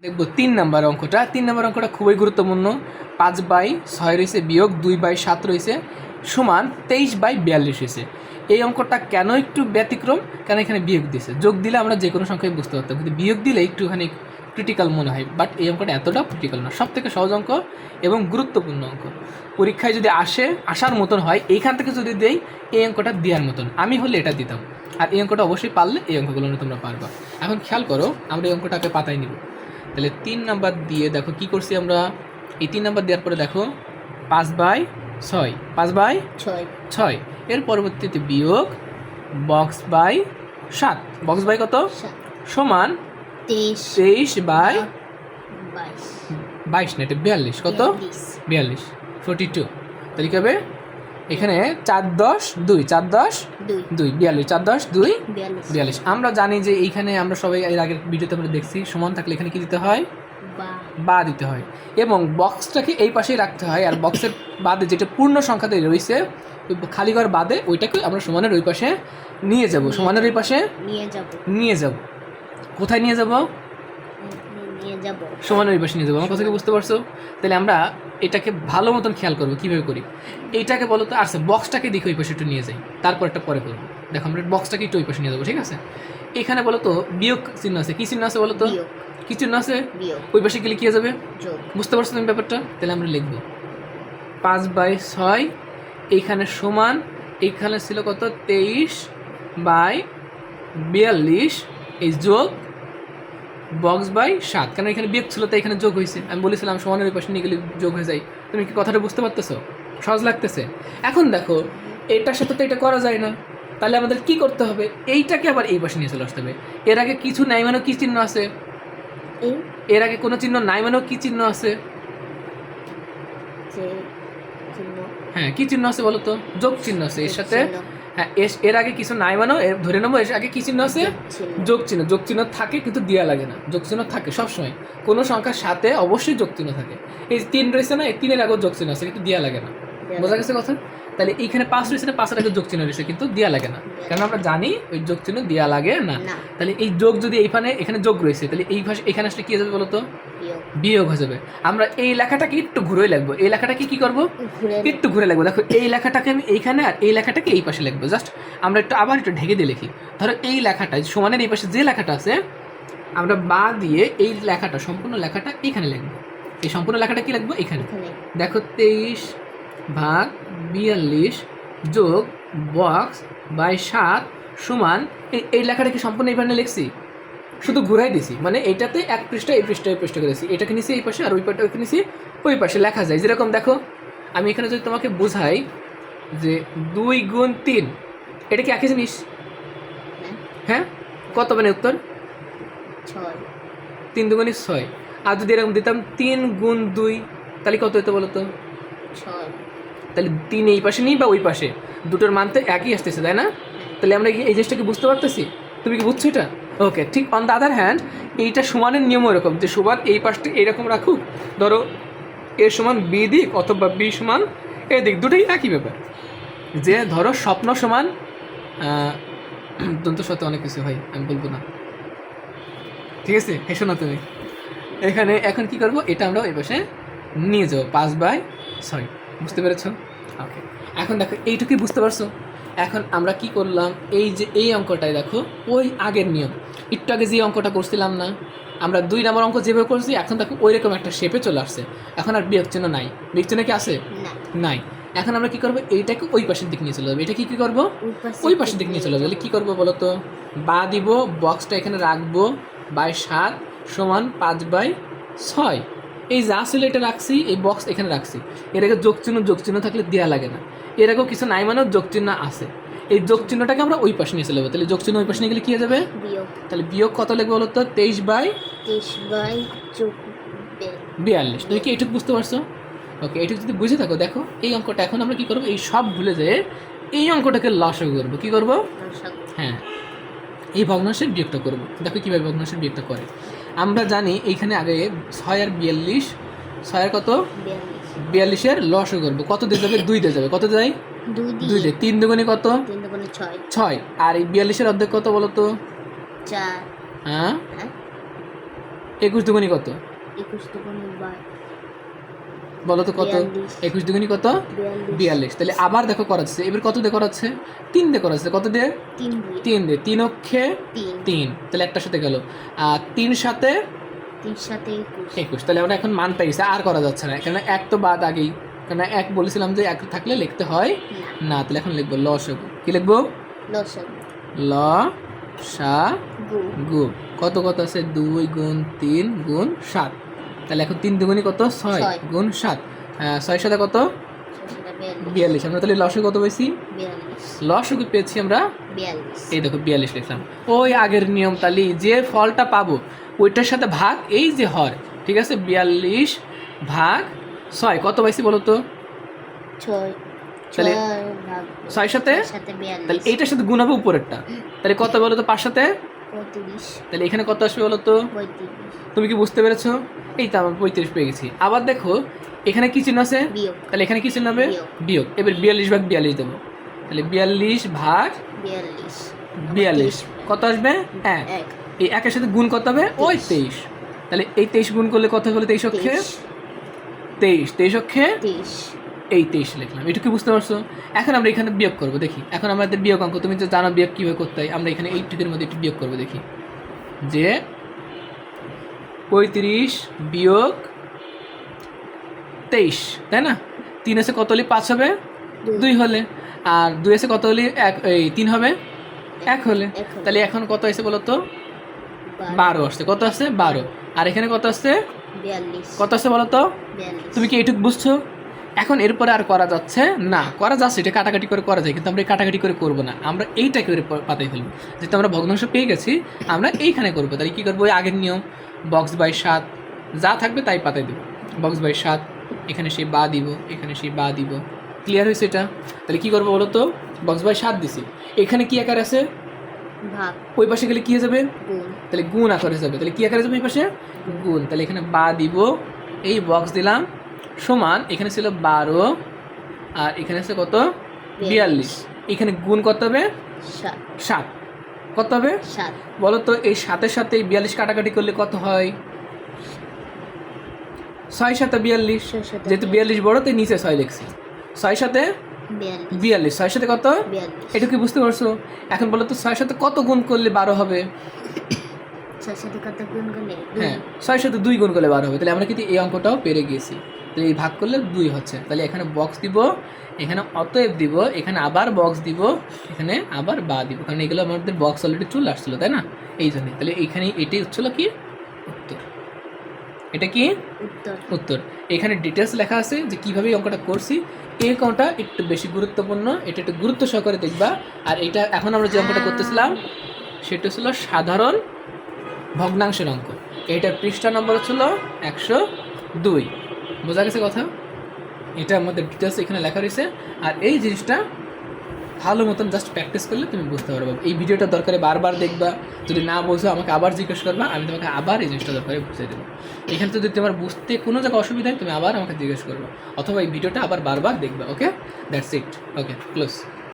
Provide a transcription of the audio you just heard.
দেখবো 3 নম্বর অঙ্কটা খুবই গুরুত্বপূর্ণ। 5/6 রয়েছে বিয়োগ 2/7 রয়েছে সমান 23/42 হয়েছে। এই অঙ্কটা কেন একটু ব্যতিক্রম, কারণ এখানে বিয়োগ দিয়েছে। যোগ দিলে আমরা যে কোনো সংখ্যায় বুঝতে পারতাম, কিন্তু বিয়োগ দিলে একটুখানি ক্রিটিক্যাল মনে হয়। বাট এই অঙ্কটা এতটাও ক্রিটিক্যাল না, সব থেকে সহজ অঙ্ক এবং গুরুত্বপূর্ণ অঙ্ক। পরীক্ষায় যদি আসার মতন হয়, এইখান থেকে যদি দেই এই অঙ্কটা দেওয়ার মতন, আমি হলে এটা দিতাম। আর এই অঙ্কটা অবশ্যই পারলে এই অঙ্কগুলো তোমরা পারবা। এখন খেয়াল করো, আমরা এই অঙ্কটাকে পাতায় নিব। তাহলে 3 নাম্বার দিয়ে দেখো কি করছি আমরা। এই 3 নাম্বার দেওয়ার পরে দেখো 5/6, 5/6 এর পরবর্তীতে বিয়োগ বক্স বাই 7, বক্স বাই কত সমান 23/22 না, এটা 42, কত 42, 42। তাহলে কি হবে এখানে 4×10=2, 4×10=2, 42, 4×10=2, 42। আমরা জানি যে এইখানে আমরা সবাই এর আগের ভিডিওতে আমরা দেখছি, সমান থাকলে এখানে কি দিতে হয়, বা দিতে হয়, এবং বক্সটাকে এই পাশেই রাখতে হয়। আর বক্সের বাদে যেটা পূর্ণ সংখ্যাতে রয়েছে খালি ঘর বাদে, ওইটাকে আমরা সমানের ওই পাশে নিয়ে যাব, সমানের ওই পাশে নিয়ে যাব। কোথায় নিয়ে যাব? সমানের ওই পাশে নিয়ে যাবো। আমার কথা কি বুঝতে পারছো? তাহলে আমরা এটাকে ভালো মতন খেয়াল করবো কীভাবে করি। এইটাকে বলো তো, আচ্ছা বক্সটাকে দেখে ওই পাশে একটু নিয়ে যাই, তারপর একটা পরে করবো। দেখো আমরা বক্সটাকে একটু ওই পাশে নিয়ে যাবো, ঠিক আছে? এখানে বলো তো বিয়োগ চিহ্ন আছে, কী চিহ্ন আছে বলো তো? কী চিহ্ন আছে? ওই পাশে গেলে কী হয়ে যাবে, বুঝতে পারছো তুমি ব্যাপারটা? তাহলে আমরা লিখবো 5/6, এইখানে সমান, এইখানে ছিল কত 23/42, এই যোগ বক্স বাই 7, কারণ এখানে বিয়োগ ছিল তাই এখানে যোগ হয়েছে। আমি বলেছিলাম সমানের ওই পাশে নিয়ে গেলে যোগ হয়ে যায়। তুমি কি কথাটা বুঝতে পারতেছো? সহজ লাগতেছে? এখন দেখো এটার সাথে তো এটা করা যায় না, তাহলে আমাদের কি করতে হবে, এইটাকে আবার এই পাশে নিয়ে চলে আসতে হবে। এর আগে কিছু নাই মানেও কী চিহ্ন আছে? এর আগে কোনো চিহ্ন নাই মানেও কী চিহ্ন আছে? হ্যাঁ, কী চিহ্ন আছে বলো তো? যোগ চিহ্ন আছে এর সাথে। হ্যাঁ, এর আগে কিছু নাই মানেও ধরে নেবো এর আগে কী চিহ্ন আছে? যোগ চিহ্ন। যোগ চিহ্ন থাকে কিন্তু দেওয়া লাগে না, যোগ চিহ্ন থাকে সবসময়। কোনো সংখ্যার সাথে অবশ্যই যোগ চিহ্ন থাকে। এই 3 রয়েছে না, এই 3-এর আগেও যোগ চিহ্ন আছে কিন্তু দেওয়া লাগে না। বোঝা গেছে কথা? তাহলে এইখানে 5 রয়েছে না, 5-এর আগে যোগ চিহ্ন রয়েছে কিন্তু দেওয়া লাগে না, কারণ আমরা জানি ওই যোগ চিহ্ন দেওয়া লাগে না। তাহলে এই যোগ যদি এখানে যোগ রয়েছে, তাহলে এই ভাষা এখানে আসলে কী হয়ে যাবে বলো তো? বিয়োগ হয়ে যাবে। আমরা এই লেখাটাকে একটু ঘুরে লিখবো। এই লেখাটাকে কি করবো, একটু ঘুরে লিখবো। দেখো এই লেখাটাকে আমি এইখানে, আর এই লেখাটাকে এই পাশে লিখবো। জাস্ট আমরা আবার একটু ঢেকে দিয়ে লিখি। ধরো এই লেখাটা সমানের এই পাশে যে লেখাটা আছে, আমরা বা দিয়ে এই লেখাটা, সম্পূর্ণ লেখাটা এইখানে লিখবো। এই সম্পূর্ণ লেখাটা কি লিখবো এখানে। দেখো 23/42 যোগ বক্স বাই 7 সমান এই লেখাটা কি সম্পূর্ণ এইখানে লিখছি, শুধু ঘুরাই দিছি। মানে এইটাতে এক পৃষ্ঠা এই পৃষ্ঠা করেছি, এটাকে নিছি এই পাশে আর ওই পাশে নিছি ওই পাশে লেখা যায়। যেরকম দেখো আমি এখানে যদি তোমাকে বোঝাই যে 2×3, এটা কি একই জিনিস? হ্যাঁ, কত মানে উত্তর? 3×6। আর যদি এরকম দিতাম 3×2, তাহলে কত হতো বলো তো? 6। তাহলে 3 এই পাশে নিই বা ওই পাশে, দুটোর মান তো একই আসতেছে, তাই না? তাহলে আমরা এই জিনিসটাকে বুঝতে পারতেছি। তুমি কি বুঝছো এটা? ওকে, ঠিক। অন দ্য আদার হ্যান্ড এইটা সমানের নিয়ম এরকম যে সমান এই পাশটা এইরকম রাখুক, ধরো এ সমান বি দিক অথবা বি সমান এ দিক, দুটোই একই ব্যাপার। যে ধরো স্বপ্ন সমান দন্ত সাথে অনেক কিছু হয়, আমি বলবো না, ঠিক আছে? হেসো না তুমি। এখানে এখন কি করব, এটা আমরা এই পাশে নিয়ে যাবো 5/6, বুঝতে পেরেছো? ওকে, এখন দেখো এইটুকুই বুঝতে পারছো। এখন আমরা কি করলাম, এই যে এই অঙ্কটায় দেখো ওই আগের নিয়ম, একটু আগে যে অঙ্কটা করছিলাম না আমরা 2 নম্বর অঙ্ক যেভাবে করছি, এখন দেখো ওই রকম একটা শেপে চলে আসছে। এখন আর বিয়োগ চিহ্ন নাই, বিয়োগ চিহ্ন কি আছে? নাই। এখন আমরা কি করবো, এইটাকে ওই পাশের দিকে নিয়ে চলে যাবো। এটা কি করবো, ওই পাশের দিকে নিয়ে চলে যাবো। কি করবো বলো তো? বা দিব, বক্সটা এখানে রাখবো, বাই 7 সমান 5/6। এই যা ছিল এটা রাখছি, এই বক্স এখানে রাখছি। এর আগে যোগ চিহ্ন থাকলে দেওয়া লাগে না। এর আগেও কিছু নাই মানেও যোগ চিহ্ন আছে। এই যোগ চিহ্নটাকে আমরা ওই পাশে নিয়ে চলে যাবো। তাহলে যোগ চিহ্ন ওই পাশে নিয়ে গেলে কী হয়ে যাবে? তাহলে বিয়োগ কত লিখবো বলো তো? 23/42। তুমি কি এইটুকু বুঝতে পারছো? ওকে, এইটুকু যদি বুঝে থাকো, দেখো এই অঙ্কটা এখন আমরা কী করবো, এই সব ভুলে যেয়ে এই অঙ্কটাকে লসাগু করবো। কী করবো? হ্যাঁ, এই ভগ্নাংশের বিয়োগটা করবো। দেখো কীভাবে ভগ্নাংশের বিয়োগটা করে। আমরা জানি এইখানে আগে 6 আর 42, 6 আর কত 42-এর লসাগু করবো। কত দিয়ে যাবে? 2 দিয়ে যাবে। কত দেয়? 2 দিয়ে। 3 দুগুণে কত? 6। আর এই 42-এর অর্ধেক কত বলো তো? 4। হ্যাঁ, 21 দুগুণী কত? 21 দুগুণে 22, বলো তো কত? 42, 21 দুগুণী কত? 42, 42। তাহলে আবার দেখো করাচ্ছে, এবার কত দিয়ে করাচ্ছে? 3 দিয়ে করাচ্ছে। কত দিয়ে? 3 দিয়ে, 3 দিয়ে। 3 অক্ষে 3, 3, তাহলে একটার সাথে গেল। আর 3 সাথে 3 সাথে 21, 21। তাহলে আমরা এখন মান পাইছি, আর করা যাচ্ছে না, কারণ 1 তো বাদ আগেই, কারণ 1 বলেছিলাম যে 1 থাকলে লিখতে হয় না। তাহলে এখন লিখবো লসাগু। কি লিখবো? লসাগু, ল সা গু, গু। কত কত আছে? 2 গুণ 3 গুণ 7। তাহলে এখন 3 দুগুণী কত? 6 ছয়। গুণ 7। 6 সাথে কত? 42। আমরা তাহলে লসাগু কত পেয়েছি? 42, লসাগু পেয়েছি আমরা, 42, এই দেখো 42 লিখলাম। ওই আগের নিয়ম, তাহলে যে ফলটা পাবো ওইটার সাথে ভাগ, এই যে হর, ঠিক আছে? 42 ভাগ 6 কত পাইছি বলো তো? 6, তাহলে 6 সাথে, 42, তাহলে এইটার সাথে গুণ হবে উপরেরটা, তাহলে কত বলো তো? 5 সাথে, 35, তাহলে এখানে কত আসবে বলো তো? 35, তুমি কি বুঝতে পেরেছো? এই তো আমরা 35 পেয়ে গেছি। আবার দেখো এখানে কি চিহ্ন আছে? বিয়োগ, তাহলে এখানে কি চিহ্ন হবে? বিয়োগ। বিয়োগ। এবার 42 ভাগ 42 দেবো, তাহলে 42 ভাগ 42, 42 কত আসবে? 1। 1, এই 1-এর সাথে গুণ কত হবে? ওই 23। তাহলে এই 23 গুণ করলে কত হলো? 23 অক্ষে 23, 23 অক্ষে 23, এই 23 লিখলাম। এটুকু বুঝতে পারছো? এখন আমরা এখানে বিয়োগ করবো, দেখি। এখন আমাদের বিয়োগ অঙ্ক, তুমি তো জানো বিয়োগ কীভাবে করতে হয়। আমরা এখানে এইটুকুর মধ্যে একটু বিয়োগ করবো, দেখি যে 35 বিয়োগ 23, তাই না? 3 এসে কত হলে 5 হবে? 2 হলে। আর 2 এসে কত হলে 1, এই 3 হবে 1 হলে। তাহলে এখন কত এসে বলো তো? 12 আসছে। কত আসছে? 12। আর এখানে কত আসছে? 42, কত আসছে বলো তো? 42, তুমি কি এইটুকু বুঝছো? এখন এরপরে আর করা যাচ্ছে না, করা যাচ্ছে, এটা কাটাকাটি করে করা যায়, কিন্তু আমরা এই কাটাকাটি করে করবো না, আমরা এইটা করে পাতাই ফেলবো। যেহেতু আমরা ভগ্নাংশ পেয়ে গেছি, আমরা এইখানে করবো। তাহলে কী করবো? ওই আগের নিয়ম, বক্স বাই 7 যা থাকবে তাই পাতাই দেবো। বক্স বাই 7, এখানে সেই বা দিব, এখানে সেই বা দিব। ক্লিয়ার হয়েছে এটা? তাহলে কী করবো বলো তো? বক্স বাই 7 দিছি, এখানে কি আকার আছে? ভাগ, ওই পাশে গেলে কী হয়ে যাবে? গুণ, তাহলে গুণ আকারে যাবে। তাহলে কী আকারে যাবে এই পাশে? গুণ। তাহলে এখানে বা দিব, এই বক্স দিলাম, সমান এখানে ছিল 12 আর এখানে আছে কত? 42। এখানে গুণ কত হবে? 7, 7। কত হবে 7, বলো তো? এই 7-এর সাথে এই 42 কাটাকাটি করলে কত হয়? 6 সাথে 42, 6 সাথে যেহেতু 42 বড় তাই নিচে 6 লিখছি। 6 সাথে 42, 6 সাথে কত? 42, এটা কি বুঝতে পারছো? এখন বলো তো 6 সাথে কত গুণ করলে 12 হবে? 6 সাথে কত গুণ করলে? হ্যাঁ, 6 সাথে 2 গুণ করলে 12 হবে। তাহলে আমরা কিন্তু এই অঙ্কটাও পেরে গিয়েছি। তাহলে এই ভাগ করলে 2 হচ্ছে। তাহলে এখানে বক্স দিব, এখানে অতএব দিব, এখানে আবার বক্স দিব, এখানে আবার বা দিব, কারণ এগুলো আমাদের বক্স অলরেডি চলে আসছিলো, তাই না? এই জন্যই। তাহলে এইখানে এটাই হচ্ছিল কি? উত্তর। এটা কি? উত্তর। উত্তর। এখানে ডিটেলস লেখা আছে যে কীভাবে এই অঙ্কটা করছি। এই অঙ্কটা একটু বেশি গুরুত্বপূর্ণ, এটা একটু গুরুত্ব সহকারে দেখবা। আর এইটা এখন আমরা যে অঙ্কটা করতেছিলাম সেটা ছিল সাধারণ ভগ্নাংশের অঙ্ক। এইটার পৃষ্ঠা নম্বর ছিল 102। বোঝা গেছে কথা? এটা আমাদের ডিটেলস এখানে লেখা রয়েছে। আর এই জিনিসটা ভালো মতন জাস্ট প্র্যাকটিস করলে তুমি বুঝতে পারবে। এই ভিডিওটা দরকারে বারবার দেখবা, যদি না বোঝো আমাকে আবার জিজ্ঞেস করবা, আমি তোমাকে আবার এই জিনিসটা দরকারে বুঝিয়ে দেবো। এখানে যদি তোমার বুঝতে কোনো জায়গায় অসুবিধা হয় তুমি আবার আমাকে জিজ্ঞেস করবে, অথবা এই ভিডিওটা আবার বারবার দেখবা। ওকে, দ্যাটস ইট। Okay, close.